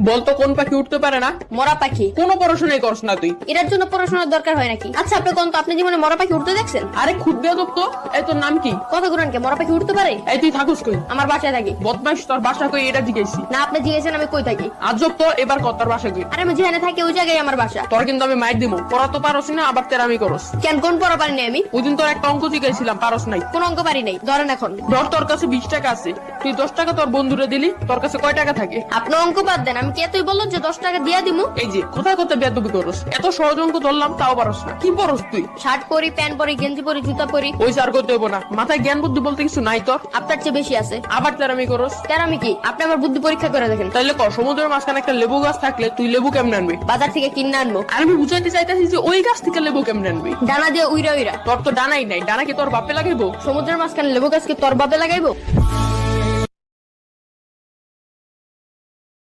বলতো কোন পাখি উঠতে পারে না? মরা পাখি। কোনো পড়াশোনাই করছ না তুই। এটার জন্য পড়াশোনার দরকার হয় নাকি? আচ্ছা আপনি কোন তো আপনি জীবনে মরা পাখি উঠতে দেখছেন? আরে খুব বেয়াদব তো। এই তোর নাম কি? কথা ঘুরান কে? মরা পাখি উঠতে পারে? এই তুই থাকুস কই? আমার বাসায় থাকি। বদমাইশ, তোর বাসা কই এটা জিজ্ঞেসি। না আপনি জিজ্ঞেসেন আমি কই থাকি। আজব তো, এবার কত তোর বাসা কই? আরে আমি যেখানে থাকি ওই জায়গায় আমার বাসা। তোর কিন্তু আমি মাইর দিমু। পড়া তো পারস না, আবার তেরামি করস। কেন কোন পড়া পারি নাই আমি? ওই দিন তোর একটা অঙ্ক জিজ্ঞাসিলাম, পারস নাই। কোন অঙ্ক পারি নাই? ধরেন এখন ধর তোর কাছে 20 টাকা আছে, তুই 10 টাকা তোর বন্ধুরে দিলি, তোর কাছে কয় টাকা থাকে? আপনি অঙ্ক বাদ দেন, আমি কে তুই বললো যে 10 টাকা দিয়া দিমু? এই যে কোথায় কোথায় বেয়াদবি করস। এত সহজ অঙ্ক ধরলাম তাও পারস না। কি পড়স তুই? শার্ট পরি, প্যান্ট পরি, গেঞ্জি পরি, জুতা পরি। ওই সার করতে হইব না, মাথায় জ্ঞান বুদ্ধি বলতে কিছু নাই তোর। আপনার চেয়ে বেশি আছে। আবার তেরামি করস। কেন আমি কি? আপনি আমার বুদ্ধি পরীক্ষা করে দেখেন। তাইলে ক, সমুদ্রের মাঝখানে একটা লেবু গাছ থাকলে তুই লেবু কেমনে আনবি? বাজার থেকে কিনে আনবো। আর আমি বুঝাইতে চাইতেছি যে ওই গাছ থেকে লেবু কেমনে আনবি। ডানা দিয়ে উইরা উইরা। তোর তো ডানাই নাই, ডানা কি তোর বাপে লাগাইবো? সমুদ্রের মাঝখানে লেবু গাছকে তোর বাপে লাগাইবো?